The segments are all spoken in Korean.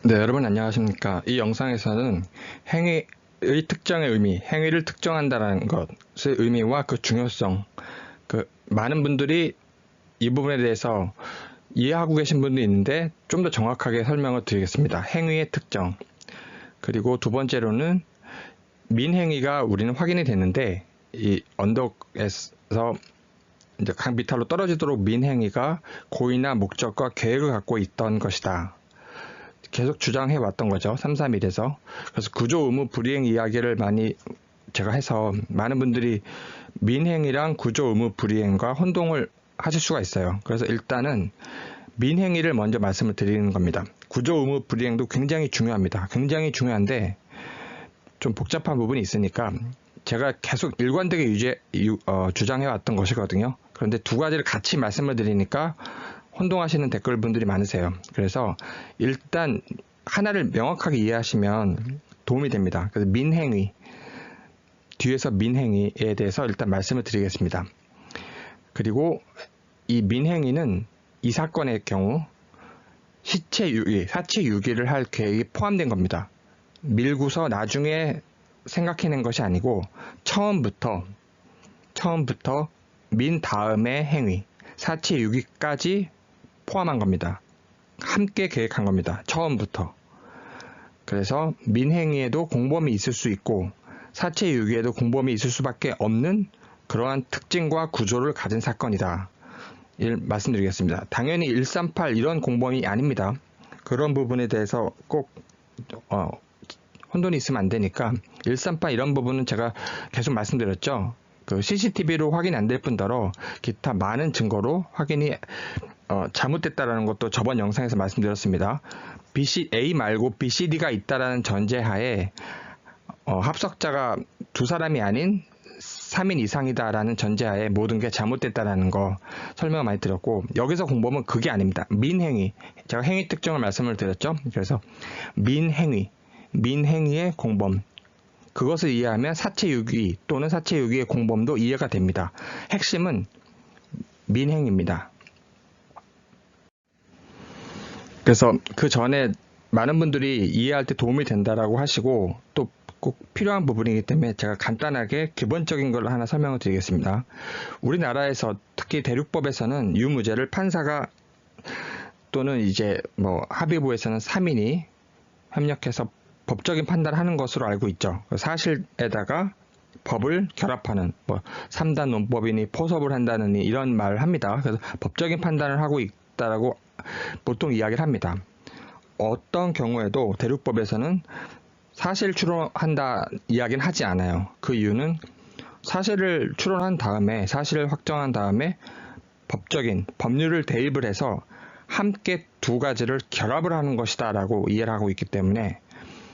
네, 여러분 안녕하십니까. 이 영상에서는 행위의 특정의 의미, 행위를 특정한다는 것의 의미와 그 중요성, 많은 분들이 이 부분에 대해서 이해하고 계신 분도 있는데 좀 더 정확하게 설명을 드리겠습니다. 행위의 특정. 그리고 두 번째로는 민행위가 우리는 확인이 됐는데 이 언덕에서 이제 강 비탈로 떨어지도록 민행위가 고의나 목적과 계획을 갖고 있던 것이다. 계속 주장해 왔던 거죠. 3, 3일에서. 그래서 구조 의무 불이행 이야기를 많이 제가 해서 많은 분들이 민행위랑 구조 의무 불이행과 혼동을 하실 수가 있어요. 그래서 일단은 민행위를 먼저 말씀을 드리는 겁니다. 구조 의무 불이행도 굉장히 중요합니다. 굉장히 중요한데 좀 복잡한 부분이 있으니까 제가 계속 일관되게 주장해 왔던 것이거든요. 그런데 두 가지를 같이 말씀을 드리니까 혼동하시는 댓글분들이 많으세요. 그래서 일단 하나를 명확하게 이해하시면 도움이 됩니다. 그래서 민행위, 뒤에서 민행위에 대해서 일단 말씀을 드리겠습니다. 그리고 이 민행위는 이 사건의 경우 시체 유기, 사체 유기를 할 계획이 포함된 겁니다. 밀고서 나중에 생각해낸 것이 아니고 처음부터 민 다음의 행위, 사체 유기까지 포함한 겁니다. 함께 계획한 겁니다. 처음부터. 그래서 민행위에도 공범이 있을 수 있고 사체 유기에도 공범이 있을 수밖에 없는 그러한 특징과 구조를 가진 사건이다. 말씀드리겠습니다. 당연히 138 이런 공범이 아닙니다. 그런 부분에 대해서 꼭 혼돈이 있으면 안 되니까 138 이런 부분은 제가 계속 말씀드렸죠. 그 CCTV로 확인 안 될 뿐더러 기타 많은 증거로 확인이 잘못됐다라는 것도 저번 영상에서 말씀드렸습니다. A 말고 BCD가 있다라는 전제하에 합석자가 두 사람이 아닌 3인 이상이다라는 전제하에 모든 게 잘못됐다라는 거 설명을 많이 드렸고, 여기서 공범은 그게 아닙니다. 민행위. 제가 행위 특정을 말씀을 드렸죠. 그래서 민행위의 공범. 그것을 이해하면 사체 유기 또는 사체 유기의 공범도 이해가 됩니다. 핵심은 민행입니다. 그래서 그 전에 많은 분들이 이해할 때 도움이 된다라고 하시고 또 꼭 필요한 부분이기 때문에 제가 간단하게 기본적인 걸 하나 설명을 드리겠습니다. 우리나라에서 특히 대륙법에서는 유무죄를 판사가 또는 이제 합의부에서는 3인이 협력해서 법적인 판단을 하는 것으로 알고 있죠. 사실에다가 법을 결합하는 3단 논법이니 포섭을 한다느니 이런 말을 합니다. 그래서 법적인 판단을 하고 있다라고 보통 이야기를 합니다. 어떤 경우에도 대륙법에서는 사실 추론한다 이야기는 하지 않아요. 그 이유는 사실을 추론한 다음에 사실을 확정한 다음에 법률을 대입을 해서 함께 두 가지를 결합을 하는 것이다 라고 이해를 하고 있기 때문에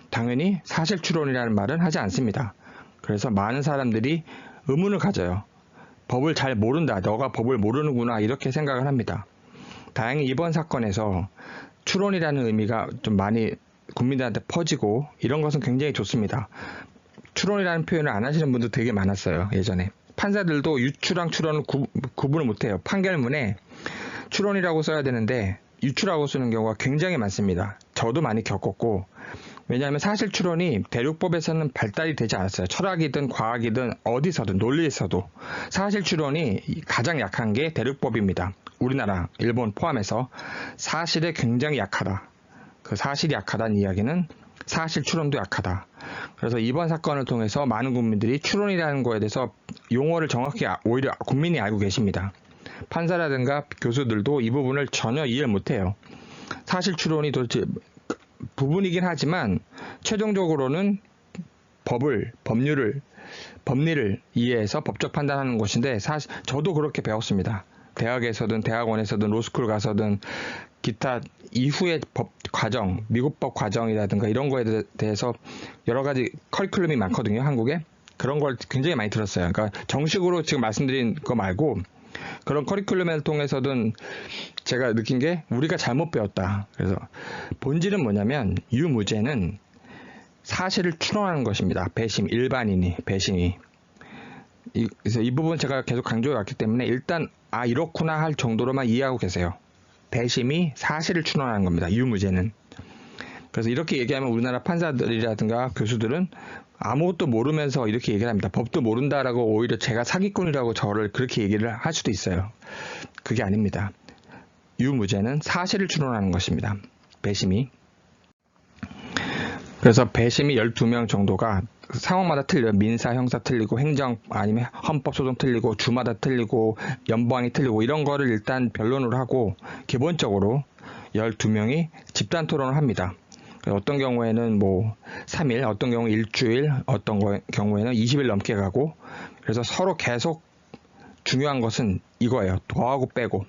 당연히 사실 추론이라는 말은 하지 않습니다. 그래서 많은 사람들이 의문을 가져요. 법을 잘 모른다. 너가 법을 모르는구나. 이렇게 생각을 합니다. 다행히 이번 사건에서 추론이라는 의미가 좀 많이 국민들한테 퍼지고 이런 것은 굉장히 좋습니다. 추론이라는 표현을 안 하시는 분도 되게 많았어요. 예전에. 판사들도 유추랑 추론을 구분을 못해요. 판결문에 추론이라고 써야 되는데 유추라고 쓰는 경우가 굉장히 많습니다. 저도 많이 겪었고, 왜냐하면 사실 추론이 대륙법에서는 발달이 되지 않았어요. 철학이든 과학이든 어디서든 논리에서도 사실 추론이 가장 약한 게 대륙법입니다. 우리나라, 일본 포함해서 사실에 굉장히 약하다. 그 사실이 약하다는 이야기는 사실 추론도 약하다. 그래서 이번 사건을 통해서 많은 국민들이 추론이라는 거에 대해서 용어를 정확히 오히려 국민이 알고 계십니다. 판사라든가 교수들도 이 부분을 전혀 이해를 못해요. 사실 추론이 도대체 부분이긴 하지만 최종적으로는 법리를 이해해서 법적 판단하는 것인데, 사실 저도 그렇게 배웠습니다. 대학에서든 대학원에서든 로스쿨 가서든 기타 이후의 법 과정, 미국 법 과정이라든가 이런 거에 대해서 여러 가지 커리큘럼이 많거든요, 한국에. 그런 걸 굉장히 많이 들었어요. 그러니까 정식으로 지금 말씀드린 거 말고 그런 커리큘럼을 통해서든 제가 느낀 게 우리가 잘못 배웠다. 그래서 본질은 뭐냐면 유무죄는 사실을 추론하는 것입니다. 일반인이, 배심이. 그래서 이 부분 제가 계속 강조해 왔기 때문에 일단 이렇구나 할 정도로만 이해하고 계세요. 배심이 사실을 추론하는 겁니다. 유무죄는. 그래서 이렇게 얘기하면 우리나라 판사들이라든가 교수들은 아무것도 모르면서 이렇게 얘기를 합니다. 법도 모른다라고 오히려 제가 사기꾼이라고 저를 그렇게 얘기를 할 수도 있어요. 그게 아닙니다. 유무죄는 사실을 추론하는 것입니다. 배심이. 그래서 배심이 12명 정도가 상황마다 틀려요. 민사, 형사 틀리고 행정 아니면 헌법소송 틀리고 주마다 틀리고 연방이 틀리고 이런 거를 일단 변론을 하고 기본적으로 12명이 집단 토론을 합니다. 어떤 경우에는 뭐 3일, 어떤 경우 일주일, 어떤 경우에는 20일 넘게 가고 그래서 서로 계속 중요한 것은 이거예요. 더하고 빼고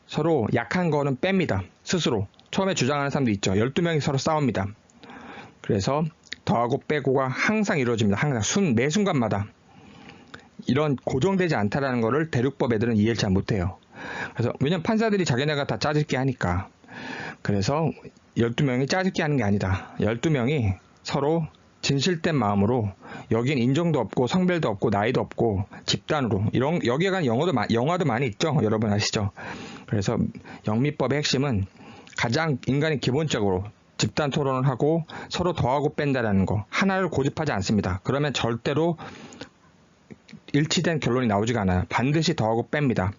서로 약한 거는 뺍니다. 스스로. 처음에 주장하는 사람도 있죠. 12명이 서로 싸웁니다. 그래서 더하고 빼고가 항상 이루어집니다. 항상 매 순간마다. 이런 고정되지 않다라는 거를 대륙법 애들은 이해를 잘 못해요. 그래서 왜냐면 판사들이 자기네가 다 짜집기 하니까. 그래서 12명이 짜집기 하는 게 아니다. 12명이 서로 진실된 마음으로 여긴 인종도 없고 성별도 없고 나이도 없고 집단으로 여기에 관한 영화도 많이 있죠. 여러분 아시죠? 그래서 영미법의 핵심은 가장 인간이 기본적으로 집단 토론을 하고 서로 더하고 뺀다라는 거 하나를 고집하지 않습니다. 그러면 절대로 일치된 결론이 나오지가 않아요. 반드시 더하고 뺍니다.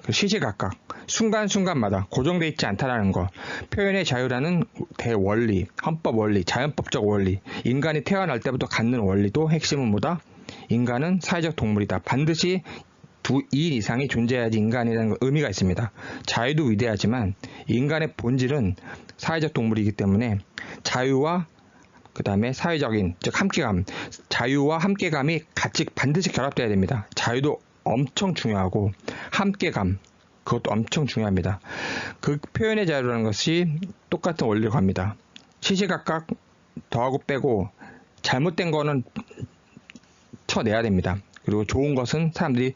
시시각각 순간순간마다 고정되어 있지 않다라는 거 표현의 자유라는 대원리, 헌법 원리, 자연법적 원리 인간이 태어날 때부터 갖는 원리도 핵심은 뭐다? 인간은 사회적 동물이다. 반드시 2인 이상이 존재해야지 인간이라는 의미가 있습니다. 자유도 위대하지만 인간의 본질은 사회적 동물이기 때문에 자유와 그 다음에 사회적인 즉 함께감, 자유와 함께감이 같이 반드시 결합돼야 됩니다. 자유도 엄청 중요하고 함께감 그것도 엄청 중요합니다. 그 표현의 자유라는 것이 똑같은 원리로 갑니다. 시시각각 더하고 빼고 잘못된 거는 쳐내야 됩니다. 그리고 좋은 것은 사람들이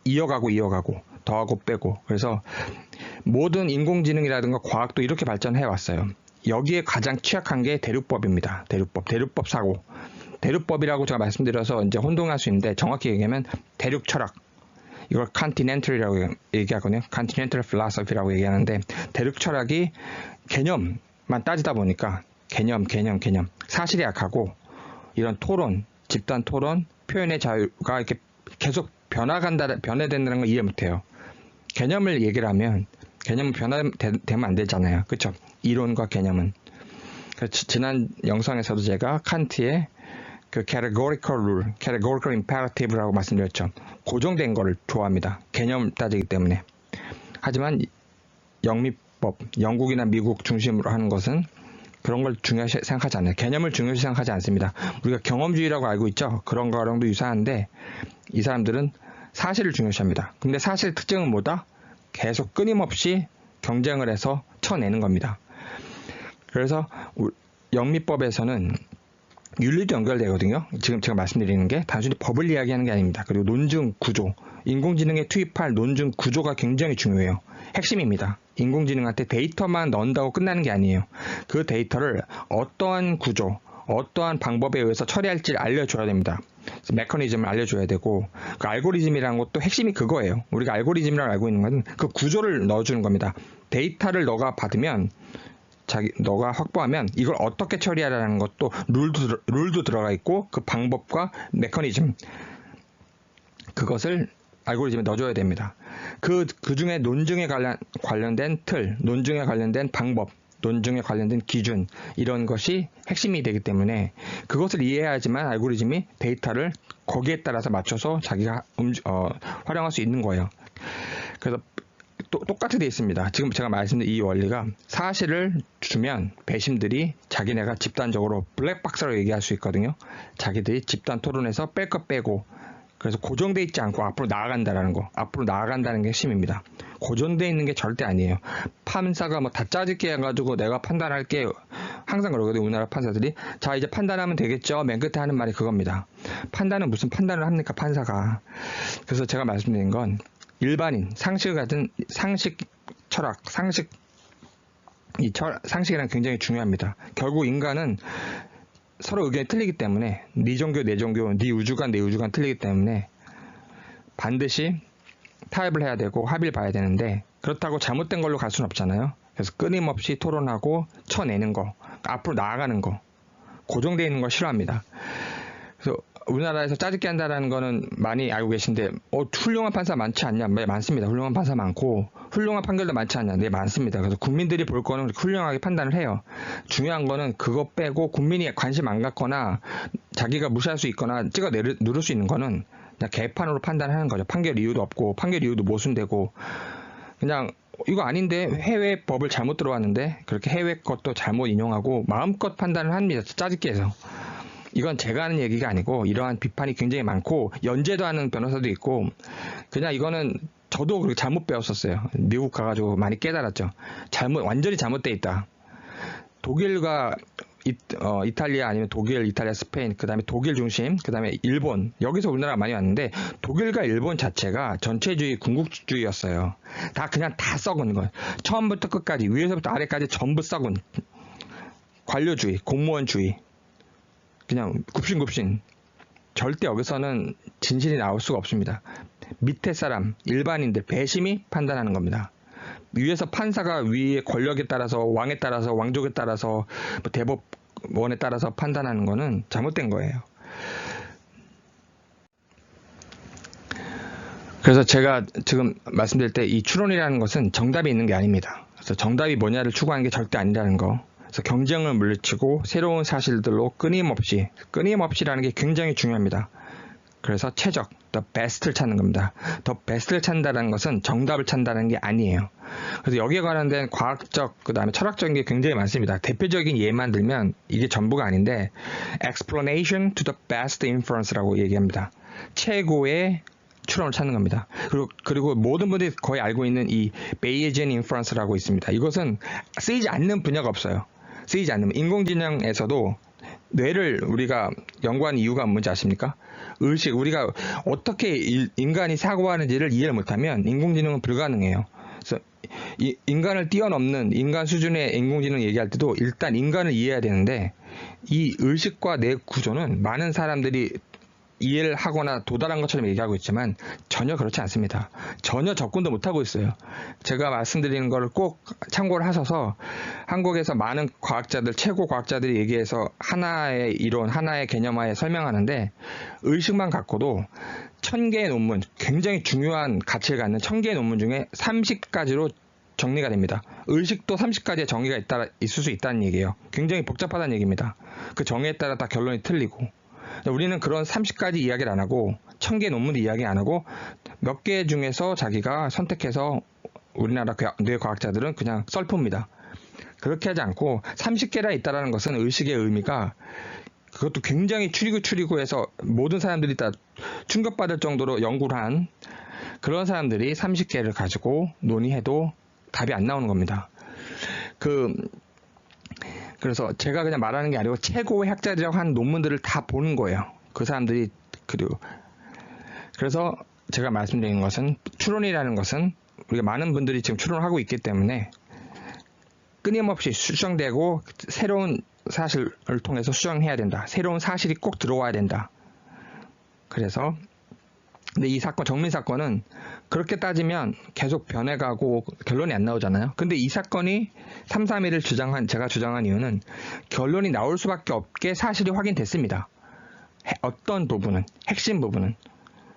이어가고 더하고 빼고 그래서 모든 인공지능이라든가 과학도 이렇게 발전해 왔어요. 여기에 가장 취약한 게 대륙법입니다. 대륙법 사고. 대륙법이라고 제가 말씀드려서 이제 혼동할 수 있는데 정확히 얘기하면 대륙 철학. 이걸 컨티넨털이라고 얘기하거든요. 컨티넨털 필로소피라고 얘기하는데 대륙 철학이 개념만 따지다 보니까 개념 사실이 약하고 이런 토론, 집단 토론, 표현의 자유가 이렇게 계속 변화된다는 걸 이해 못해요. 개념을 얘기를 하면 개념은 변화되면 안 되잖아요. 그렇죠? 이론과 개념은. 지난 영상에서도 제가 칸트의 그 categorical rule, categorical imperative라고 말씀드렸죠. 고정된 거를 좋아합니다. 개념 따지기 때문에. 하지만 영미법, 영국이나 미국 중심으로 하는 것은 그런 걸 중요시 생각하지 않아요. 개념을 중요시 생각하지 않습니다. 우리가 경험주의라고 알고 있죠. 그런 거랑도 유사한데 이 사람들은 사실을 중요시합니다. 근데 사실 특징은 뭐다? 계속 끊임없이 경쟁을 해서 쳐내는 겁니다. 그래서 영미법에서는 윤리도 연결되거든요. 지금 제가 말씀드리는 게 단순히 법을 이야기하는 게 아닙니다. 그리고 논증 구조, 인공지능에 투입할 논증 구조가 굉장히 중요해요. 핵심입니다. 인공지능한테 데이터만 넣는다고 끝나는 게 아니에요. 그 데이터를 어떠한 구조, 어떠한 방법에 의해서 처리할지를 알려줘야 됩니다. 메커니즘을 알려줘야 되고 그 알고리즘이라는 것도 핵심이 그거예요. 우리가 알고리즘이라고 알고 있는 건 그 구조를 넣어주는 겁니다. 데이터를 너가 받으면 너가 확보하면 이걸 어떻게 처리하라는 것도 룰도 들어가 있고 그 방법과 메커니즘 그것을 알고리즘에 넣어줘야 됩니다. 그 중에 논증에 관련된 틀, 논증에 관련된 방법, 논증에 관련된 기준 이런 것이 핵심이 되기 때문에 그것을 이해해야지만 알고리즘이 데이터를 거기에 따라서 맞춰서 자기가 활용할 수 있는 거예요. 그래서 똑같이 되어 있습니다. 지금 제가 말씀드린 이 원리가 사실을 주면 배심들이 자기네가 집단적으로 블랙박스라고 얘기할 수 있거든요. 자기들이 집단 토론에서 뺄 거 빼고 그래서 고정되어 있지 않고 앞으로 나아간다는 거. 앞으로 나아간다는 게 핵심입니다. 고정되어 있는 게 절대 아니에요. 판사가 뭐 다 짜집게 해가지고 내가 판단할게 항상 그러거든요. 우리나라 판사들이 자 이제 판단하면 되겠죠. 맨 끝에 하는 말이 그겁니다. 판단은 무슨 판단을 합니까 판사가. 그래서 제가 말씀드린 건 일반인, 상식 같은 상식 철학, 상식이란 굉장히 중요합니다. 결국 인간은 서로 의견이 틀리기 때문에 네 종교, 내 종교, 네 우주관, 내 우주관 틀리기 때문에 반드시 타협을 해야 되고 합의를 봐야 되는데 그렇다고 잘못된 걸로 갈 수는 없잖아요. 그래서 끊임없이 토론하고 쳐내는 거, 앞으로 나아가는 거, 고정되어 있는 거 싫어합니다. 그래서 우리나라에서 짜집기 한다라는 거는 많이 알고 계신데, 훌륭한 판사 많지 않냐? 네, 많습니다. 훌륭한 판사 많고, 훌륭한 판결도 많지 않냐? 네, 많습니다. 그래서 국민들이 볼 거는 훌륭하게 판단을 해요. 중요한 거는 그거 빼고 국민이 관심 안 갖거나 자기가 무시할 수 있거나 찍어 누를 수 있는 거는 그냥 개판으로 판단하는 거죠. 판결 이유도 없고, 판결 이유도 모순되고, 그냥 이거 아닌데 해외 법을 잘못 들어왔는데 그렇게 해외 것도 잘못 인용하고 마음껏 판단을 합니다. 짜집기 해서. 이건 제가 하는 얘기가 아니고 이러한 비판이 굉장히 많고 연재도 하는 변호사도 있고 그냥 이거는 저도 그렇게 잘못 배웠었어요. 미국 가가지고 많이 깨달았죠. 완전히 잘못돼 있다. 독일과 이탈리아 아니면 독일, 이탈리아, 스페인, 그 다음에 독일 중심, 그 다음에 일본, 여기서 우리나라가 많이 왔는데 독일과 일본 자체가 전체주의, 군국주의였어요. 그냥 다 썩은 거예요. 처음부터 끝까지, 위에서부터 아래까지 전부 썩은 관료주의, 공무원주의, 그냥 굽신굽신. 절대 여기서는 진실이 나올 수가 없습니다. 밑에 사람, 일반인들, 배심이 판단하는 겁니다. 위에서 판사가 위의 권력에 따라서, 왕에 따라서, 왕족에 따라서, 대법원에 따라서 판단하는 거는 잘못된 거예요. 그래서 제가 지금 말씀드릴 때 이 추론이라는 것은 정답이 있는 게 아닙니다. 그래서 정답이 뭐냐를 추구하는 게 절대 아니라는 거. 그래서 경쟁을 물리치고 새로운 사실들로 끊임없이라는 게 굉장히 중요합니다. 그래서 최적, the best를 찾는 겁니다. the best를 찾는다는 것은 정답을 찾는다는 게 아니에요. 그래서 여기에 관련된 과학적, 그 다음에 철학적인 게 굉장히 많습니다. 대표적인 예만 들면 이게 전부가 아닌데 explanation to the best inference라고 얘기합니다. 최고의 추론을 찾는 겁니다. 그리고 모든 분들이 거의 알고 있는 이 Bayesian inference라고 있습니다. 이것은 쓰이지 않는 분야가 없어요. 쓰이지 않는, 인공지능에서도 뇌를 우리가 연구한 이유가 뭔지 아십니까? 의식, 우리가 어떻게 인간이 사고하는지를 이해를 못하면 인공지능은 불가능해요. 그래서 인간을 뛰어넘는 인간 수준의 인공지능 얘기할 때도 일단 인간을 이해해야 되는데 이 의식과 뇌 구조는 많은 사람들이 이해를 하거나 도달한 것처럼 얘기하고 있지만 전혀 그렇지 않습니다. 전혀 접근도 못하고 있어요. 제가 말씀드리는 거를 꼭 참고를 하셔서 한국에서 많은 과학자들, 최고 과학자들이 얘기해서 하나의 이론, 하나의 개념화에 설명하는데 의식만 갖고도 1000개의 논문, 굉장히 중요한 가치를 갖는 1000개의 논문 중에 30가지로 정리가 됩니다. 의식도 30가지의 정의가 있을 수 있다는 얘기예요. 굉장히 복잡하다는 얘기입니다. 그 정의에 따라 다 결론이 틀리고 우리는 그런 30가지 이야기를 안 하고 1000개 논문도 이야기 안 하고 몇 개 중에서 자기가 선택해서 우리나라 뇌과학자들은 그냥 썰프입니다. 그렇게 하지 않고 30개나 있다는 것은 의식의 의미가 그것도 굉장히 추리고 해서 모든 사람들이 다 충격받을 정도로 연구를 한 그런 사람들이 30개를 가지고 논의해도 답이 안 나오는 겁니다. 그래서 제가 그냥 말하는 게 아니고 최고의 학자들이라고 한 논문들을 다 보는 거예요. 그 사람들이 그래서 제가 말씀드리는 것은 추론이라는 것은 우리가 많은 분들이 지금 추론을 하고 있기 때문에 끊임없이 수정되고 새로운 사실을 통해서 수정해야 된다. 새로운 사실이 꼭 들어와야 된다. 그래서 근데 이 사건, 정민 사건은 그렇게 따지면 계속 변해가고 결론이 안 나오잖아요. 근데 이 사건이 331을 제가 주장한 이유는 결론이 나올 수밖에 없게 사실이 확인됐습니다. 어떤 부분은, 핵심 부분은.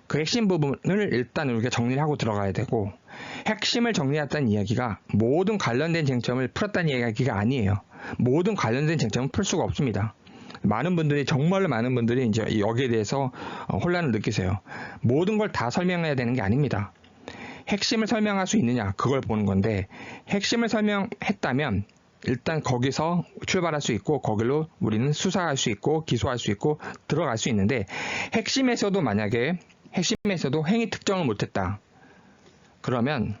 그 핵심 부분을 일단 우리가 정리를 하고 들어가야 되고 핵심을 정리했다는 이야기가 모든 관련된 쟁점을 풀었다는 이야기가 아니에요. 모든 관련된 쟁점은 풀 수가 없습니다. 정말로 많은 분들이 이제 여기에 대해서 혼란을 느끼세요. 모든 걸 다 설명해야 되는 게 아닙니다. 핵심을 설명할 수 있느냐, 그걸 보는 건데, 핵심을 설명했다면, 일단 거기서 출발할 수 있고, 거기로 우리는 수사할 수 있고, 기소할 수 있고, 들어갈 수 있는데, 핵심에서도 행위 특정을 못했다. 그러면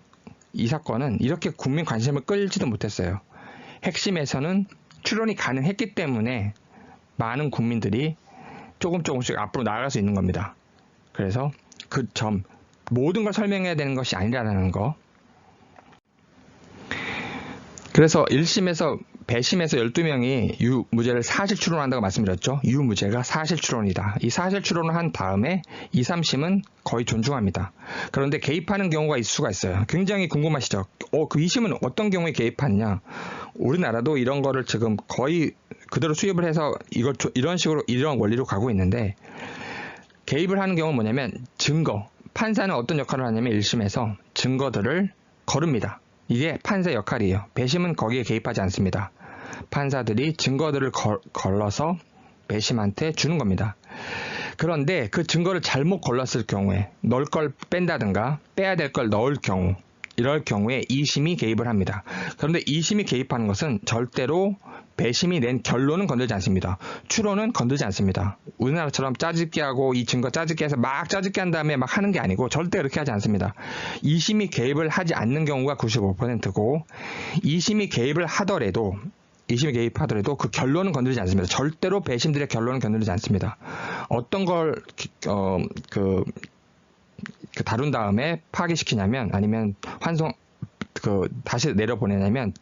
이 사건은 이렇게 국민 관심을 끌지도 못했어요. 핵심에서는 추론이 가능했기 때문에 많은 국민들이 조금씩 앞으로 나아갈 수 있는 겁니다. 그래서 그 점, 모든 걸 설명해야 되는 것이 아니라는 거. 그래서 1심에서 배심에서 12명이 유무죄를 사실 추론한다고 말씀드렸죠. 유무죄가 사실 추론이다. 이 사실 추론을 한 다음에 2, 3심은 거의 존중합니다. 그런데 개입하는 경우가 있을 수가 있어요. 굉장히 궁금하시죠? 그 2심은 어떤 경우에 개입하느냐? 우리나라도 이런 거를 지금 거의 그대로 수입을 해서 이런 식으로, 이런 원리로 가고 있는데, 개입을 하는 경우는 뭐냐면 증거. 판사는 어떤 역할을 하냐면 1심에서 증거들을 거릅니다. 이게 판사의 역할이에요. 배심은 거기에 개입하지 않습니다. 판사들이 증거들을 걸러서 배심한테 주는 겁니다. 그런데 그 증거를 잘못 걸렀을 경우에 넣을 걸 뺀다든가 빼야 될 걸 넣을 경우, 이럴 경우에 2심이 개입을 합니다. 그런데 2심이 개입하는 것은 절대로 배심이 낸 결론은 건들지 않습니다. 추론은 건들지 않습니다. 우리나라처럼 짜집기 하고 이 증거 짜집기 해서 막 짜집기 한 다음에 막 하는 게 아니고 절대 그렇게 하지 않습니다. 2심이 개입을 하지 않는 경우가 95%고 2심이 개입을 하더라도 그 결론은 건드리지 않습니다. 절대로 배심들의 결론은 건드리지 않습니다. 어떤 걸 다룬 다음에 파기시키냐면, 아니면 다시 내려보내냐면,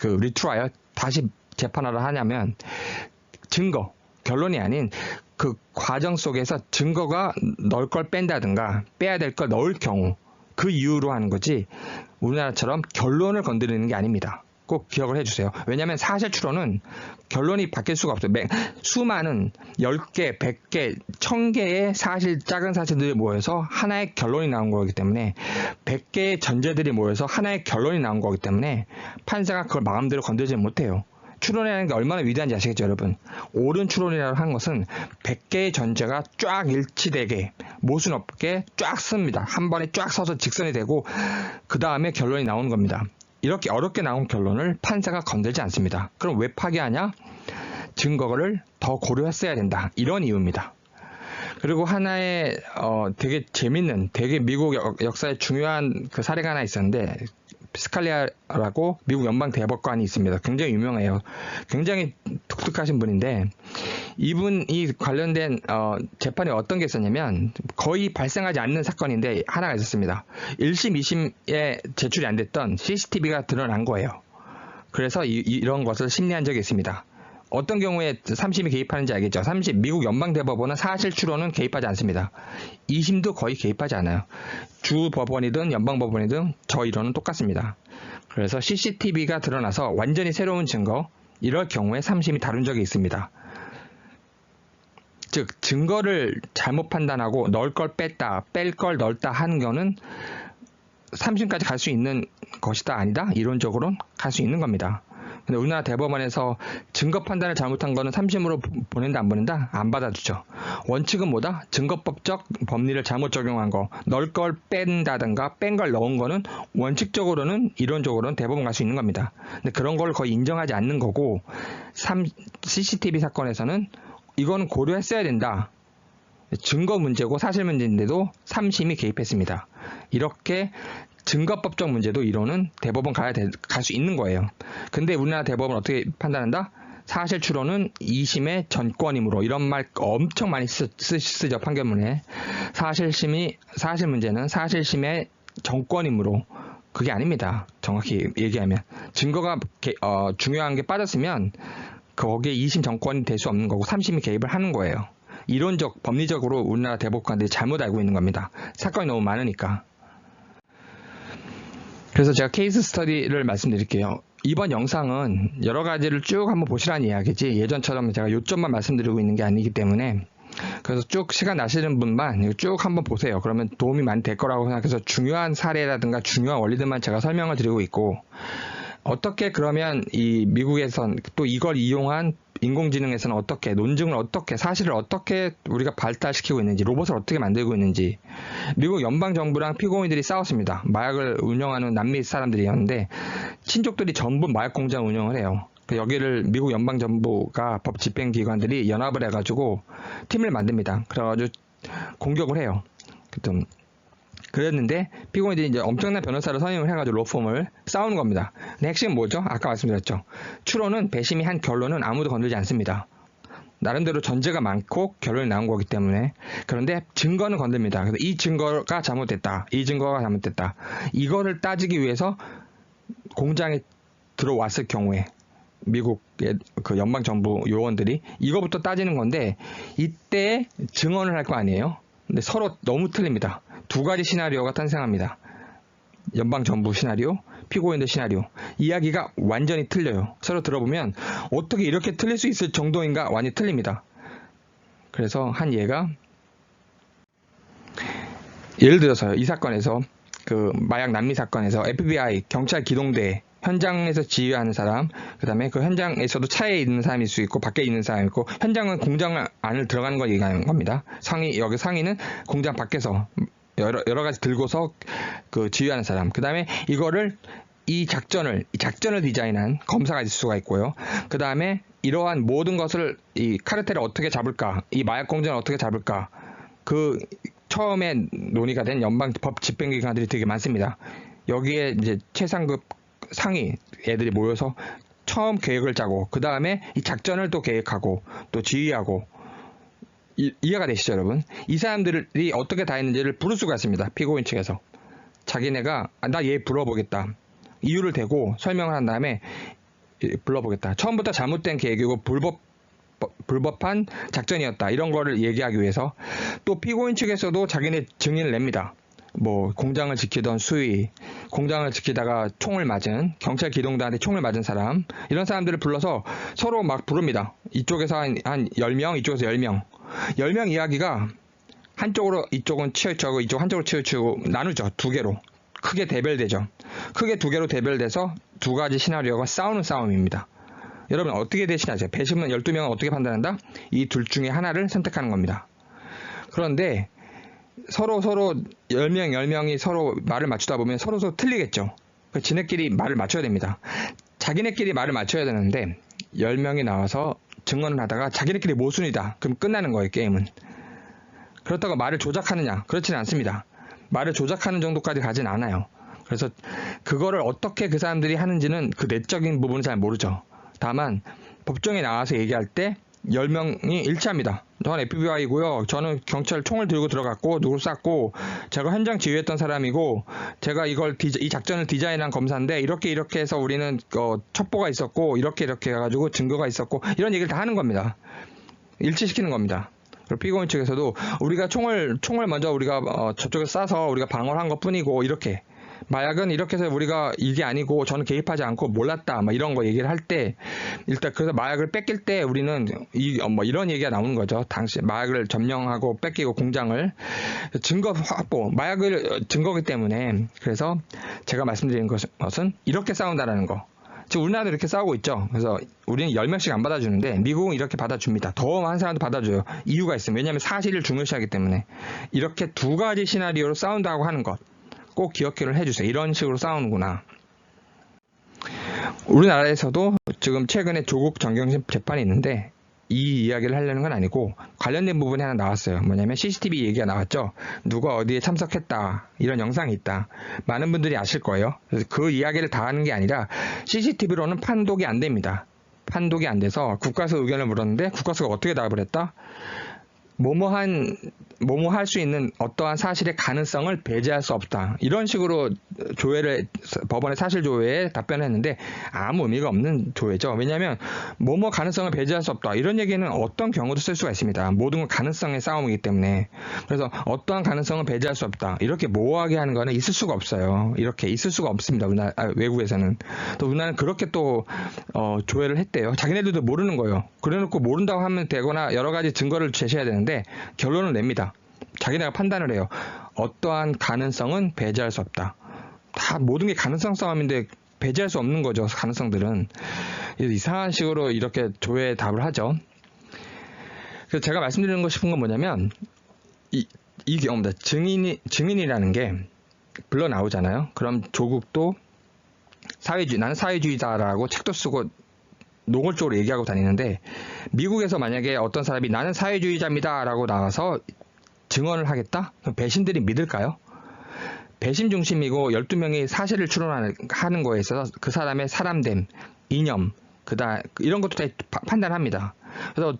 리트라이얼, 다시 재판하러 하냐면, 증거, 결론이 아닌 그 과정 속에서 증거가 넣을 걸 뺀다든가 빼야 될 걸 넣을 경우, 그 이유로 하는 거지 우리나라처럼 결론을 건드리는 게 아닙니다. 꼭 기억을 해주세요. 왜냐하면 사실 추론은 결론이 바뀔 수가 없어요. 수많은 10개, 100개, 1000개의 작은 사실들이 모여서 하나의 결론이 나온 거기 때문에, 100개의 전제들이 모여서 하나의 결론이 나온 거기 때문에 판사가 그걸 마음대로 건드리지 못해요. 추론이라는 게 얼마나 위대한지 아시겠죠, 여러분? 옳은 추론이라고 하는 것은 100개의 전제가 쫙 일치되게 모순 없게 쫙 씁니다. 한 번에 쫙 서서 직선이 되고 그 다음에 결론이 나오는 겁니다. 이렇게 어렵게 나온 결론을 판사가 건들지 않습니다. 그럼 왜 파기하냐? 증거를 더 고려했어야 된다. 이런 이유입니다. 그리고 하나의 되게 재밌는, 되게 미국 역사에 중요한 그 사례가 하나 있었는데, 스칼리아라고 미국 연방 대법관이 있습니다. 굉장히 유명해요. 굉장히 독특하신 분인데, 이분이 관련된 재판에 어떤 게 있었냐면, 거의 발생하지 않는 사건인데 하나가 있었습니다. 1심, 2심에 제출이 안 됐던 CCTV가 드러난 거예요. 그래서 이런 것을 심리한 적이 있습니다. 어떤 경우에 3심이 개입하는지 알겠죠? 미국 연방대법원은 사실 추론은 개입하지 않습니다. 2심도 거의 개입하지 않아요. 주 법원이든 연방법원이든 저 이론은 똑같습니다. 그래서 CCTV가 드러나서 완전히 새로운 증거, 이럴 경우에 3심이 다룬 적이 있습니다. 즉, 증거를 잘못 판단하고 넣을 걸 뺐다, 뺄 걸 넣었다 하는 거는 3심까지 갈 수 있는 것이다, 아니다? 이론적으로는 갈 수 있는 겁니다. 근데 우리나라 대법원에서 증거 판단을 잘못한 거는 3심으로 보낸다, 안 보낸다? 안 받아주죠. 원칙은 뭐다? 증거법적 법리를 잘못 적용한 거, 넣을 걸 뺀다든가 뺀 걸 넣은 거는 원칙적으로는, 이론적으로는 대법원 갈 수 있는 겁니다. 근데 그런 걸 거의 인정하지 않는 거고, CCTV 사건에서는 이건 고려했어야 된다. 증거 문제고 사실 문제인데도 3심이 개입했습니다. 이렇게 증거법적 문제도 이론은 대법원 갈 수 있는 거예요. 근데 우리나라 대법원 어떻게 판단한다? 사실 추론은 2심의 전권이므로, 이런 말 엄청 많이 쓰죠, 판결문에. 사실 문제는 사실심의 전권이므로. 그게 아닙니다. 정확히 얘기하면. 증거가 중요한 게 빠졌으면 거기에 2심 전권이 될 수 없는 거고 3심이 개입을 하는 거예요. 이론적, 법리적으로 우리나라 대법관들이 잘못 알고 있는 겁니다. 사건이 너무 많으니까. 그래서 제가 케이스 스터디를 말씀드릴게요. 이번 영상은 여러 가지를 쭉 한번 보시라는 이야기지, 예전처럼 제가 요점만 말씀드리고 있는 게 아니기 때문에, 그래서 쭉 시간 나시는 분만 쭉 한번 보세요. 그러면 도움이 많이 될 거라고 생각해서 중요한 사례라든가 중요한 원리들만 제가 설명을 드리고 있고, 어떻게 그러면 이 미국에선 또 이걸 이용한 인공지능에서는 어떻게, 논증을 어떻게, 사실을 어떻게 우리가 발달시키고 있는지, 로봇을 어떻게 만들고 있는지. 미국 연방정부랑 피고인들이 싸웠습니다. 마약을 운영하는 남미 사람들이었는데 친족들이 전부 마약 공장 운영을 해요. 여기를 미국 연방정부가 법 집행기관들이 연합을 해가지고 팀을 만듭니다. 그래가지고 공격을 해요. 그랬는데 피고인들이 이제 엄청난 변호사를 선임을 해가지고 로펌을 싸우는 겁니다. 근데 핵심은 뭐죠? 아까 말씀드렸죠. 추론은 배심이 한 결론은 아무도 건들지 않습니다. 나름대로 전제가 많고 결론이 나온 거기 때문에. 그런데 증거는 건듭니다. 그래서 이 증거가 잘못됐다, 이 증거가 잘못됐다, 이거를 따지기 위해서 공장에 들어왔을 경우에 미국의 그 연방정부 요원들이 이거부터 따지는 건데 이때 증언을 할 거 아니에요. 근데 서로 너무 틀립니다. 두 가지 시나리오가 탄생합니다. 연방정부 시나리오, 피고인들 시나리오. 이야기가 완전히 틀려요. 서로 들어보면 어떻게 이렇게 틀릴 수 있을 정도인가 완전히 틀립니다. 그래서 한 예가 예를 들어서요. 이 사건에서 그 마약 난미 사건에서 FBI 경찰 기동대 현장에서 지휘하는 사람, 그 다음에 그 현장에서도 차에 있는 사람일 수 있고 밖에 있는 사람이 있고 현장은 공장 안을 들어가는 걸 얘기하는 겁니다. 여기 상위는 공장 밖에서 여러 가지 들고서 그 지휘하는 사람. 그 다음에 이 작전을 디자인한 검사가 있을 수가 있고요. 그 다음에 이러한 모든 것을 이 카르텔을 어떻게 잡을까, 이 마약 공장을 어떻게 잡을까, 그 처음에 논의가 된 연방 법 집행기관들이 되게 많습니다. 여기에 이제 최상급 상위 애들이 모여서 처음 계획을 짜고 그 다음에 이 작전을 또 계획하고 또 지휘하고 이해가 되시죠, 여러분? 이 사람들이 어떻게 다 했는지를 부를 수가 있습니다. 피고인 측에서 자기네가 나 얘 불러보겠다 이유를 대고 설명을 한 다음에 불러보겠다. 처음부터 잘못된 계획이고 불법한 작전이었다. 이런 거를 얘기하기 위해서 또 피고인 측에서도 자기네 증인을 냅니다. 뭐 공장을 지키던 수위, 공장을 지키다가 총을 맞은 경찰 기동대한테 총을 맞은 사람, 이런 사람들을 불러서 서로 막 부릅니다. 이쪽에서 한 10명, 이쪽에서 10명. 10명 이야기가 한쪽으로 이쪽은 치우치고 이쪽 한쪽으로 치우치고 나누죠. 두 개로. 크게 대별되죠. 크게 두 개로 대별돼서 두 가지 시나리오가 싸우는 싸움입니다. 여러분 어떻게 되시나요? 배심은 12명은 어떻게 판단한다? 이 둘 중에 하나를 선택하는 겁니다. 그런데 서로 10명이 서로 말을 맞추다 보면 서로 틀리겠죠. 지네끼리 말을 맞춰야 됩니다. 자기네끼리 말을 맞춰야 되는데 10명이 나와서 증언을 하다가 자기네끼리 모순이다. 그럼 끝나는 거예요, 게임은. 그렇다고 말을 조작하느냐? 그렇지는 않습니다. 말을 조작하는 정도까지 가진 않아요. 그래서 그거를 어떻게 그 사람들이 하는지는 그 내적인 부분은 잘 모르죠. 다만 법정에 나와서 얘기할 때 10명이 일치합니다. 저는 FBI고요. 저는 경찰 총을 들고 들어갔고 누굴 쐈고 제가 현장 지휘했던 사람이고 제가 이 작전을 디자인한 검사인데 이렇게 해서 우리는 첩보가 있었고 이렇게 해가지고 증거가 있었고 이런 얘기를 다 하는 겁니다. 일치시키는 겁니다. 그리고 피고인 측에서도 우리가 총을 먼저 우리가 저쪽에 쏴서 우리가 방어를 한 것뿐이고 이렇게 마약은 이렇게 해서 우리가 이게 아니고 저는 개입하지 않고 몰랐다 막 이런 거 얘기를 할 때 일단 그래서 마약을 뺏길 때 우리는 이런 얘기가 나오는 거죠. 당시 마약을 점령하고 뺏기고 공장을 증거 확보 마약을 증거기 때문에 그래서 제가 말씀드리는 것은 이렇게 싸운다라는 거. 지금 우리나라도 이렇게 싸우고 있죠. 그래서 우리는 10명씩 안 받아주는데 미국은 이렇게 받아줍니다. 더 많은 사람도 받아줘요. 이유가 있어요. 왜냐하면 사실을 중요시하기 때문에 이렇게 두 가지 시나리오로 싸운다고 하는 것. 꼭 기억을 해주세요. 이런 식으로 싸우는구나. 우리나라에서도 지금 최근에 조국 정경심 재판이 있는데 이 이야기를 하려는 건 아니고 관련된 부분이 하나 나왔어요. 뭐냐면 CCTV 얘기가 나왔죠. 누가 어디에 참석했다. 이런 영상이 있다. 많은 분들이 아실 거예요. 그래서 그 이야기를 다 하는 게 아니라 CCTV로는 판독이 안 됩니다. 판독이 안 돼서 국가수 의견을 물었는데 국가수가 어떻게 답을 했다? 뭐뭐 할 수 있는 어떠한 사실의 가능성을 배제할 수 없다. 이런 식으로 법원의 사실 조회에 답변했는데 아무 의미가 없는 조회죠. 왜냐하면 뭐뭐 가능성을 배제할 수 없다. 이런 얘기는 어떤 경우도 쓸 수가 있습니다. 모든 건 가능성의 싸움이기 때문에. 그래서 어떠한 가능성을 배제할 수 없다. 이렇게 모호하게 하는 거는 있을 수가 없어요. 이렇게 있을 수가 없습니다. 외국에서는. 또 우리나라는 그렇게 또 조회를 했대요. 자기네들도 모르는 거예요. 그래놓고 모른다고 하면 되거나 여러 가지 증거를 제시해야 되는데 결론을 냅니다. 자기네가 판단을 해요. 어떠한 가능성은 배제할 수 없다. 다 모든 게 가능성 싸움인데 배제할 수 없는 거죠. 가능성들은. 이상한 식으로 이렇게 조회에 답을 하죠. 그래서 제가 말씀드리고 싶은 건 뭐냐면 이 경우입니다. 증인이라는 게 불러 나오잖아요. 그럼 조국도 나는 사회주의자라고 책도 쓰고 노골적으로 얘기하고 다니는데 미국에서 만약에 어떤 사람이 나는 사회주의자입니다 라고 나와서 증언을 하겠다? 그럼 배신들이 믿을까요? 배신 중심이고 12명이 사실을 추론하는 거에 있어서 그 사람의 사람됨, 이념, 이런 것도 다 판단합니다. 그래서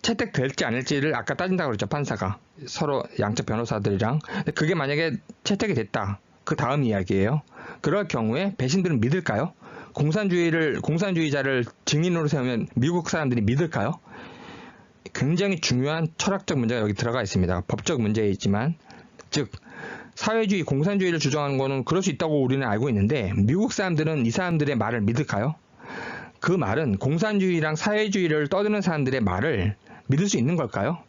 채택될지 아닐지를 아까 따진다고 그랬죠. 판사가. 서로 양측 변호사들이랑. 그게 만약에 채택이 됐다. 그 다음 이야기예요. 그럴 경우에 배신들은 믿을까요? 공산주의자를 증인으로 세우면 미국 사람들이 믿을까요? 굉장히 중요한 철학적 문제가 여기 들어가 있습니다. 법적 문제이지만, 즉 사회주의, 공산주의를 주장하는 거는 그럴 수 있다고 우리는 알고 있는데 미국 사람들은 이 사람들의 말을 믿을까요? 그 말은 공산주의랑 사회주의를 떠드는 사람들의 말을 믿을 수 있는 걸까요?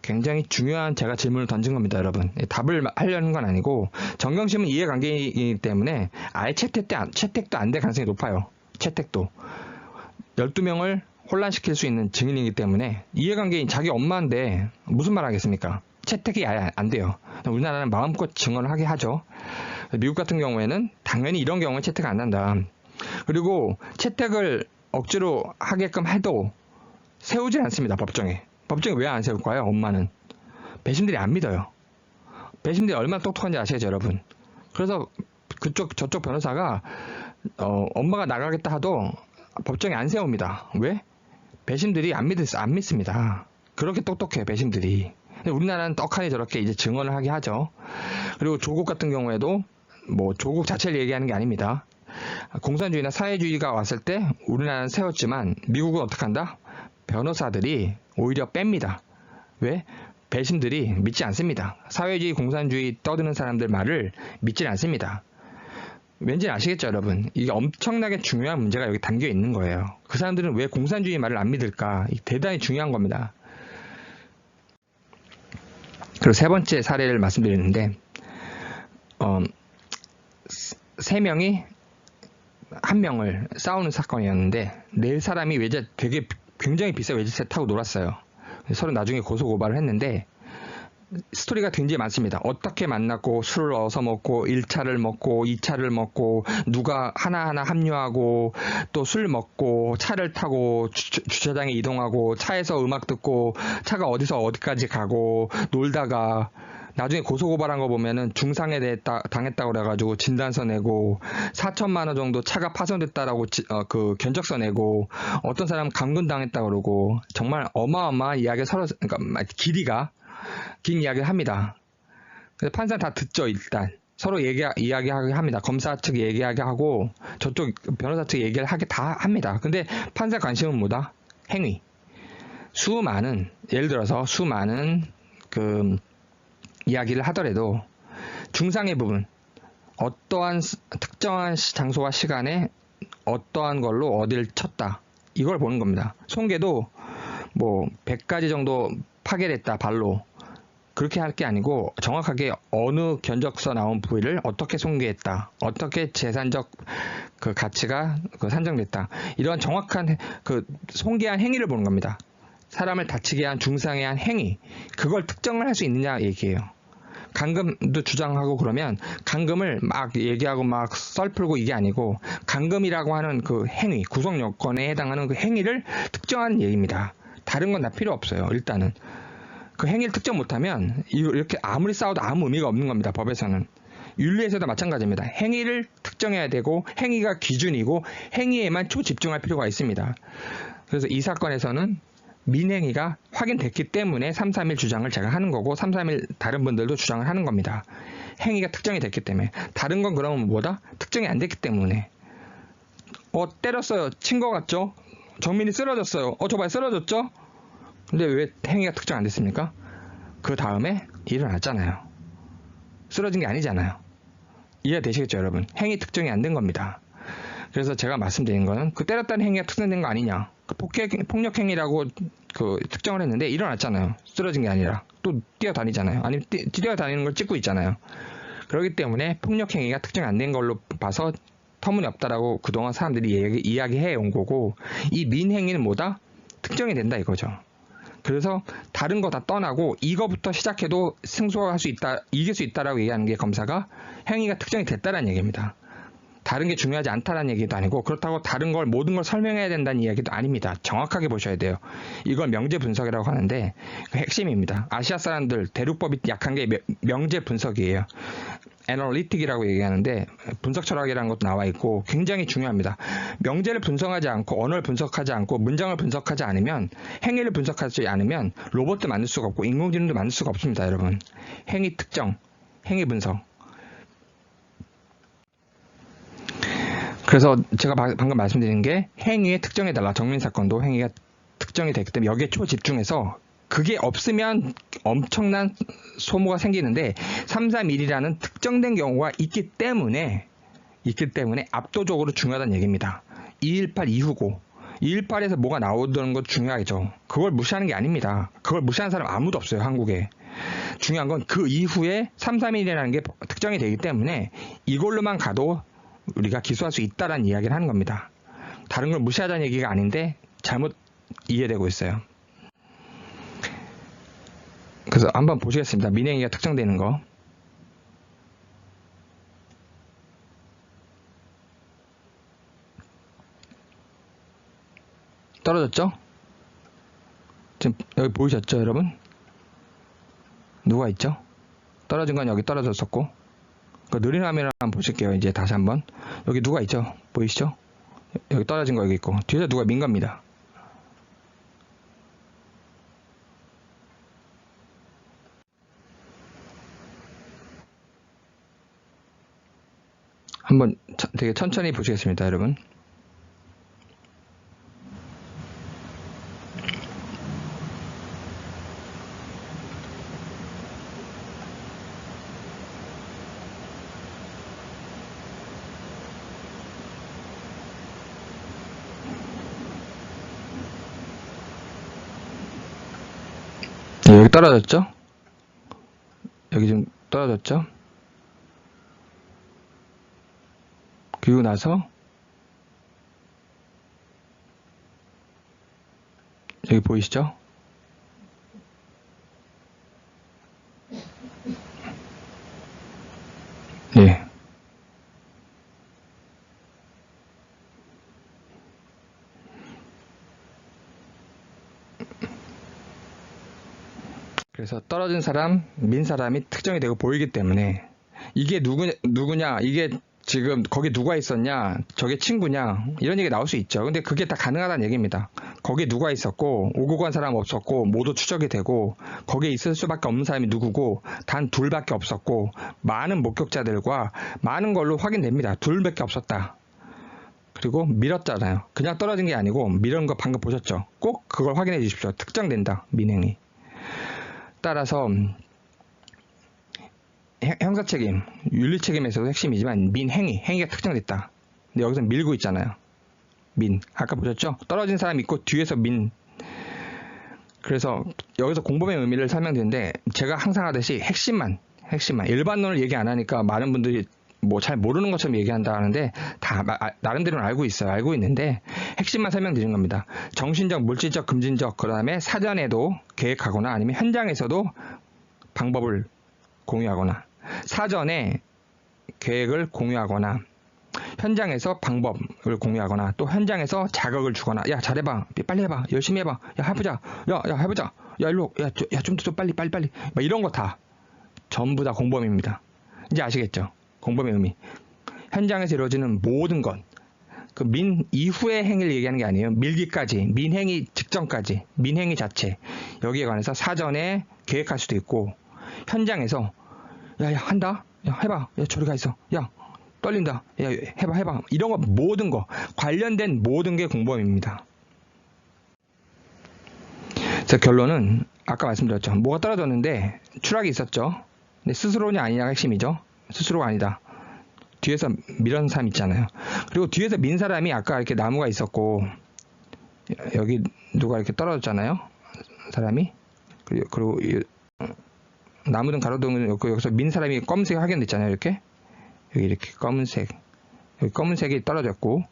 굉장히 중요한 제가 질문을 던진 겁니다, 여러분. 답을 하려는 건 아니고 정경심은 이해관계이기 때문에 아예 채택도 안 될 가능성이 높아요. 채택도. 12명을 혼란시킬 수 있는 증인이기 때문에 이해관계인 자기 엄마인데 무슨 말 하겠습니까? 채택이 아예 안 돼요. 우리나라는 마음껏 증언을 하게 하죠. 미국 같은 경우에는 당연히 이런 경우는 채택 안 한다. 그리고 채택을 억지로 하게끔 해도 세우질 않습니다, 법정에. 법정에 왜 안 세울까요? 엄마는. 배심들이 안 믿어요. 배심들이 얼마나 똑똑한지 아시겠죠, 여러분? 그래서 저쪽 변호사가 엄마가 나가겠다 하도 법정에 안 세웁니다. 왜? 배심들이 안 믿습니다. 그렇게 똑똑해요, 배심들이. 근데 우리나라는 떡하니 저렇게 이제 증언을 하게 하죠. 그리고 조국 같은 경우에도 뭐 조국 자체를 얘기하는 게 아닙니다. 공산주의나 사회주의가 왔을 때 우리나라는 세웠지만 미국은 어떻게 한다? 변호사들이 오히려 뺍니다. 왜? 배심들이 믿지 않습니다. 사회주의, 공산주의 떠드는 사람들 말을 믿지 않습니다. 왠지 아시겠죠, 여러분? 이게 엄청나게 중요한 문제가 여기 담겨 있는 거예요. 그 사람들은 왜 공산주의 말을 안 믿을까? 대단히 중요한 겁니다. 그리고 세 번째 사례를 말씀드리는데, 3명이 한 명을 싸우는 사건이었는데, 4사람이 되게 굉장히 비싼 외제차 타고 놀았어요. 서로 나중에 고소고발을 했는데, 스토리가 굉장히 많습니다. 어떻게 만났고, 술을 어서 먹고, 1차를 먹고, 2차를 먹고, 누가 하나하나 합류하고, 또 술 먹고, 차를 타고, 주차장에 이동하고, 차에서 음악 듣고, 차가 어디서 어디까지 가고, 놀다가, 나중에 고소고발한 거 보면은 중상해 당했다고 그래가지고 진단서 내고 4천만 원 정도 차가 파손됐다라고 그 견적서 내고 어떤 사람은 감금 당했다고 그러고 정말 어마어마한 이야기 그러니까 길이가 긴 이야기를 합니다. 그래서 판사는 다 듣죠. 일단 서로 이야기하게 합니다. 검사 측 얘기하게 하고 저쪽 변호사 측 얘기를 하게 다 합니다. 근데 판사 관심은 뭐다? 행위. 예를 들어서 수많은 그 이야기를 하더라도 중상의 부분, 어떠한 특정한 장소와 시간에 어떠한 걸로 어디를 쳤다, 이걸 보는 겁니다. 손괴도 뭐 100가지 정도 파괴됐다, 발로. 그렇게 할 게 아니고 정확하게 어느 견적서 나온 부위를 어떻게 손괴했다, 어떻게 재산적 그 가치가 산정됐다, 이런 정확한 그 손괴한 행위를 보는 겁니다. 사람을 다치게 한 중상해 한 행위, 그걸 특정을 할 수 있느냐 얘기예요. 감금도 주장하고 그러면 감금을 막 얘기하고 막 썰풀고 이게 아니고 감금이라고 하는 그 행위, 구성 요건에 해당하는 그 행위를 특정하는 얘기입니다. 다른 건 다 필요 없어요. 일단은 그 행위를 특정 못하면 이렇게 아무리 싸워도 아무 의미가 없는 겁니다. 법에서는. 윤리에서도 마찬가지입니다. 행위를 특정해야 되고 행위가 기준이고 행위에만 초집중할 필요가 있습니다. 그래서 이 사건에서는 민행위가 확인됐기 때문에 331 주장을 제가 하는 거고 331 다른 분들도 주장을 하는 겁니다. 행위가 특정이 됐기 때문에. 다른 건 그러면 뭐다? 특정이 안 됐기 때문에. 때렸어요. 친 거 같죠? 정민이 쓰러졌어요. 저번에 쓰러졌죠? 근데 왜 행위가 특정 안 됐습니까? 그 다음에 일어났잖아요. 쓰러진 게 아니잖아요. 이해되시겠죠, 여러분? 행위 특정이 안 된 겁니다. 그래서 제가 말씀드린 거는 그 때렸다는 행위가 특정된 거 아니냐. 폭력 행위라고 특정을 했는데 일어났잖아요. 쓰러진 게 아니라. 또 뛰어다니잖아요. 아니면 뛰어다니는 걸 찍고 있잖아요. 그렇기 때문에 폭력 행위가 특정이 안 된 걸로 봐서 터무니없다라고 그동안 사람들이 이야기해 온 거고, 이 민행위는 뭐다? 특정이 된다 이거죠. 그래서 다른 거 다 떠나고 이거부터 시작해도 승소할 수 있다, 이길 수 있다라고 얘기하는 게 검사가 행위가 특정이 됐다라는 얘기입니다. 다른 게 중요하지 않다는 얘기도 아니고 그렇다고 다른 걸 모든 걸 설명해야 된다는 이야기도 아닙니다. 정확하게 보셔야 돼요. 이걸 명제 분석이라고 하는데 그 핵심입니다. 아시아 사람들 대륙법이 약한 게 명제 분석이에요. 애널리틱이라고 얘기하는데 분석 철학이라는 것도 나와 있고 굉장히 중요합니다. 명제를 분석하지 않고 언어를 분석하지 않고 문장을 분석하지 않으면, 행위를 분석하지 않으면 로봇도 만들 수가 없고 인공지능도 만들 수가 없습니다. 여러분, 행위 특정, 행위 분석. 그래서 제가 방금 말씀드린 게 행위에 특정해달라. 정민사건도 행위가 특정이 됐기 때문에 여기에 초집중해서 그게 없으면 엄청난 소모가 생기는데 331이라는 특정된 경우가 있기 때문에 압도적으로 중요하다는 얘기입니다. 218 이후고 218에서 뭐가 나오던 것 중요하죠. 그걸 무시하는 게 아닙니다. 그걸 무시하는 사람 아무도 없어요, 한국에. 중요한 건 그 이후에 331이라는 게 특정이 되기 때문에 이걸로만 가도 우리가 기소할 수 있다라는 이야기를 하는 겁니다. 다른 걸 무시하자는 얘기가 아닌데 잘못 이해되고 있어요. 그래서 한번 보시겠습니다. 민행위가 특정되는 거. 떨어졌죠? 지금 여기 보이셨죠, 여러분? 누가 있죠? 떨어진 건 여기 떨어졌었고, 그 느린 화면을 한번 보실게요. 이제 다시 한번. 여기 누가 있죠? 보이시죠? 여기 떨어진 거 여기 있고, 뒤에서 누가 민 겁니다. 한번 되게 천천히 보시겠습니다, 여러분. 네, 여기 떨어졌죠? 여기 좀 떨어졌죠? 그리고 나서 여기 보이시죠? 예. 그래서 떨어진 사람, 민 사람이 특정이 되고 보이기 때문에 이게 누구냐, 이게 지금 거기 누가 있었냐, 저게 친구냐, 이런 얘기 나올 수 있죠. 근데 그게 다 가능하다는 얘기입니다. 거기 누가 있었고, 오고 간 사람 없었고, 모두 추적이 되고, 거기에 있을 수밖에 없는 사람이 누구고, 단 둘밖에 없었고, 많은 목격자들과 많은 걸로 확인됩니다. 둘밖에 없었다. 그리고 밀었잖아요. 그냥 떨어진 게 아니고 밀은 거 방금 보셨죠? 꼭 그걸 확인해 주십시오. 특정된다, 민행이. 따라서 형사책임, 윤리책임에서도 핵심이지만 행위가 특정됐다. 근데 여기서 밀고 있잖아요. 아까 보셨죠? 떨어진 사람이 있고 뒤에서 그래서 여기서 공범의 의미를 설명드리는데 제가 항상 하듯이 핵심만 일반론을 얘기 안 하니까 많은 분들이 뭐 잘 모르는 것처럼 얘기한다 하는데 다 나름대로는 알고 있는데 핵심만 설명드리는 겁니다. 정신적, 물질적, 금전적, 그 다음에 사전에도 계획하거나 아니면 현장에서도 방법을 공유하거나 사전에 계획을 공유하거나 현장에서 방법을 공유하거나 또 현장에서 자극을 주거나 야 잘해봐, 빨리 해봐, 열심히 해봐, 야 해보자, 야 해보자, 야 일로, 야 좀 더 빨리 막 이런 거 다 전부 다 공범입니다. 이제 아시겠죠? 공범의 의미. 현장에서 이루어지는 모든 것, 그 민 이후의 행위를 얘기하는 게 아니에요. 밀기까지, 민행위 직전까지, 민행위 자체 여기에 관해서 사전에 계획할 수도 있고 현장에서 야 한다, 야 해봐, 야 저리 가 있어, 야 떨린다, 야 해봐 이런 거 모든 거 관련된 모든 게 공범입니다. 자, 결론은 아까 말씀드렸죠. 뭐가 떨어졌는데 추락이 있었죠. 근데 스스로냐 아니냐가 핵심이죠. 스스로가 아니다. 뒤에서 밀은 사람 있잖아요. 그리고 뒤에서 민 사람이 아까 이렇게 나무가 있었고 여기 누가 이렇게 떨어졌잖아요. 사람이. 그리고 나무등 가로등은 여기서 민 사람이 검은색이 확인됐잖아요. 이렇게. 여기 이렇게 검은색. 여기 검은색이 떨어졌고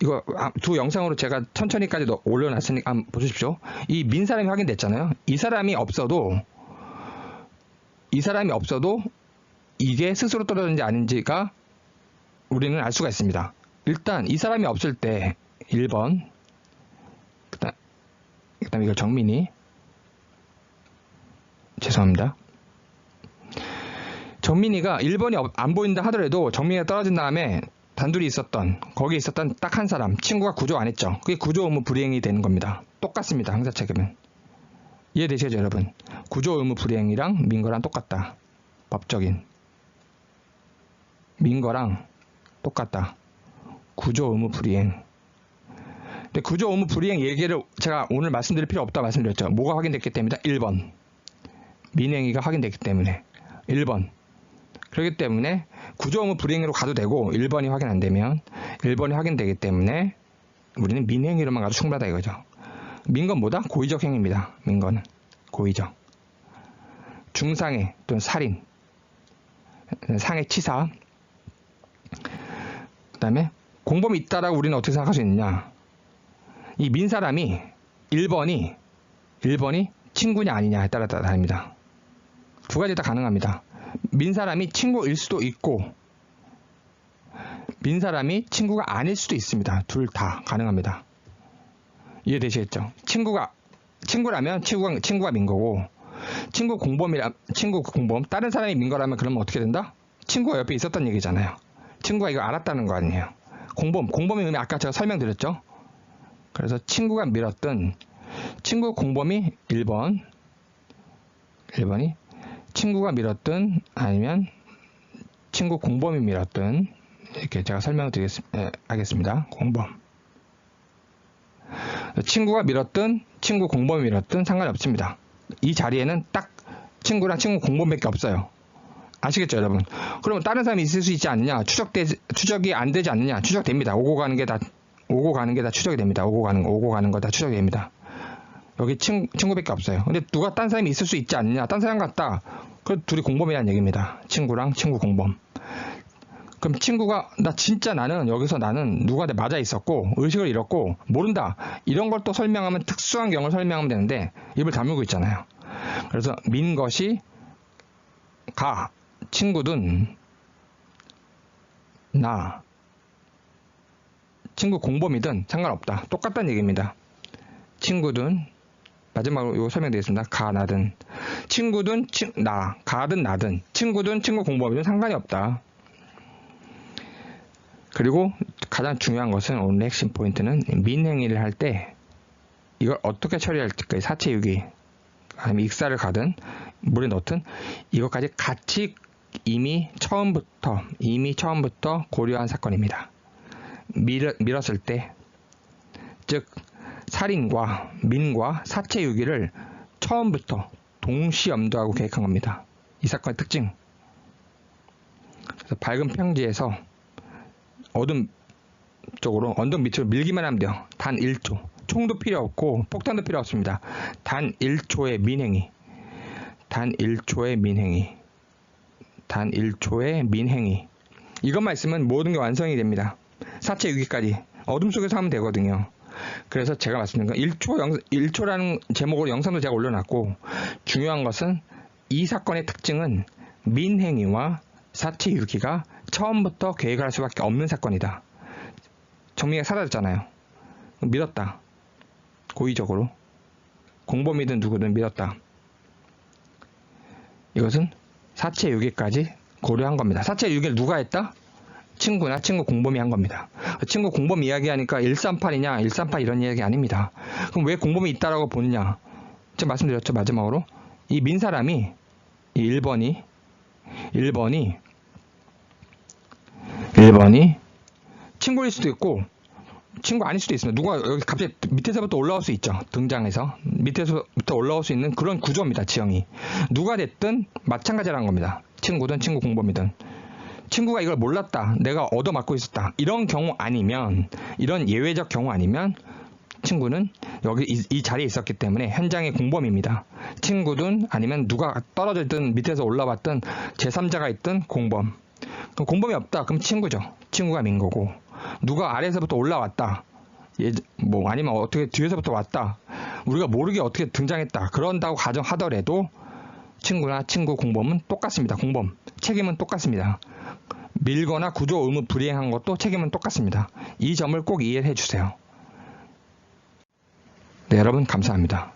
이거 두 영상으로 제가 천천히까지 올려놨으니까 한번 보십시오. 이 민 사람이 확인됐잖아요. 이 사람이 없어도 이게 스스로 떨어졌는지 아닌지가 우리는 알 수가 있습니다. 일단 이 사람이 없을 때 1번 그다음 이거 정민이 죄송합니다. 정민이가 1번이 안 보인다 하더라도 정민이가 떨어진 다음에 단둘이 거기 있었던 딱 한 사람 친구가 구조 안 했죠. 그게 구조 의무 불이행이 되는 겁니다. 똑같습니다. 형사책임은. 이해되시죠 여러분? 구조 의무 불이행이랑 민거랑 똑같다. 법적인 민거랑 똑같다. 구조 의무 불이행. 근데 구조 의무 불이행 얘기를 제가 오늘 말씀드릴 필요 없다 말씀드렸죠. 뭐가 확인됐기 때문이다? 1번. 민행위가 확인됐기 때문에. 1번. 그렇기 때문에 구조 의무 불이행으로 가도 되고 1번이 확인 안 되면 1번이 확인되기 때문에 우리는 민행위로만 가도 충분하다 이거죠. 민건 뭐다? 고의적 행위입니다. 민건은 고의적. 중상해 또는 살인, 상해 치사. 그 다음에 공범이 있다라고 우리는 어떻게 생각할 수 있느냐. 이 민사람이 1번이 친구냐 아니냐에 따라 다릅니다. 두 가지 다 가능합니다. 민사람이 친구일 수도 있고 민사람이 친구가 아닐 수도 있습니다. 둘 다 가능합니다. 이해되시겠죠? 친구라면 친구가 민 거고 친구 공범 다른 사람이 민 거라면 그러면 어떻게 된다? 친구가 옆에 있었던 얘기잖아요. 친구가 이거 알았다는 거 아니에요. 공범의 의미 아까 제가 설명드렸죠? 그래서 친구가 밀었든 친구 공범이 1번이 친구가 밀었든 아니면 친구 공범이 밀었든 이렇게 제가 설명을 하겠습니다. 공범. 친구가 밀었든 친구 공범이 밀었든 상관이 없습니다. 이 자리에는 딱 친구랑 친구 공범밖에 없어요. 아시겠죠 여러분? 그러면 다른 사람이 있을 수 있지 않느냐? 추적이 안 되지 않느냐? 추적됩니다. 오고 가는 게 다 추적이 됩니다. 오고 가는 거 다 추적이 됩니다. 여기 친구밖에 없어요. 근데 누가 딴 사람이 있을 수 있지 않느냐? 딴 사람 같다. 그 둘이 공범이라는 얘기입니다. 친구랑 친구 공범. 그럼 친구가 나는 여기서 누구한테 맞아 있었고 의식을 잃었고 모른다. 이런 걸 또 설명하면 특수한 경우를 설명하면 되는데 입을 다물고 있잖아요. 그래서 민 것이 친구든 친구 공범이든 상관없다. 똑같다는 얘기입니다. 친구든 마지막으로 이거 설명드리겠습니다. 나든 친구든 가든 나든 친구든 친구 공범이든 상관이 없다. 그리고 가장 중요한 것은 오늘 핵심 포인트는 민행위를 할 때 이걸 어떻게 처리할지 사체유기 아니면 익사를 가든 물에 넣든 이것까지 같이 이미 처음부터 고려한 사건입니다. 밀었을 때 즉 살인과 민과 사체유기를 처음부터 동시 염두하고 계획한 겁니다. 이 사건의 특징. 그래서 밝은 평지에서 어둠 쪽으로 언덕 밑으로 밀기만 하면 돼요. 단 1초. 총도 필요 없고 폭탄도 필요 없습니다. 단 1초의 민행위. 이것만 있으면 모든 게 완성이 됩니다. 사체 유기까지 어둠 속에서 하면 되거든요. 그래서 제가 말씀드린 건 1초라는 제목으로 영상도 제가 올려놨고 중요한 것은 이 사건의 특징은 민행위와 사체 유기가 처음부터 계획을 할 수밖에 없는 사건이다. 정민이가 사라졌잖아요. 밀었다. 고의적으로. 공범이든 누구든 밀었다. 이것은 사체 유기까지 고려한 겁니다. 사체 유기를 누가 했다? 친구나 친구 공범이 한 겁니다. 친구 공범 이야기하니까 138이냐 138 이런 이야기 아닙니다. 그럼 왜 공범이 있다라고 보느냐? 제가 말씀드렸죠. 마지막으로 이 민사람이 이 1번이 친구일 수도 있고 친구 아닐 수도 있습니다. 누가 여기 갑자기 밑에서부터 올라올 수 있죠. 등장해서 밑에서부터 올라올 수 있는 그런 구조입니다. 지형이. 누가 됐든 마찬가지라는 겁니다. 친구든 친구 공범이든. 친구가 이걸 몰랐다. 내가 얻어맞고 있었다. 이런 경우 아니면 이런 예외적 경우 아니면 친구는 여기 이 자리에 있었기 때문에 현장의 공범입니다. 친구든 아니면 누가 떨어져 있든 밑에서 올라왔든 제3자가 있든 공범. 그럼 공범이 없다. 그럼 친구죠. 친구가 민 거고. 누가 아래에서부터 올라왔다. 아니면 어떻게 뒤에서부터 왔다. 우리가 모르게 어떻게 등장했다. 그런다고 가정하더라도 친구나 친구 공범은 똑같습니다. 공범. 책임은 똑같습니다. 밀거나 구조 의무 불이행한 것도 책임은 똑같습니다. 이 점을 꼭 이해해 주세요. 네, 여러분 감사합니다.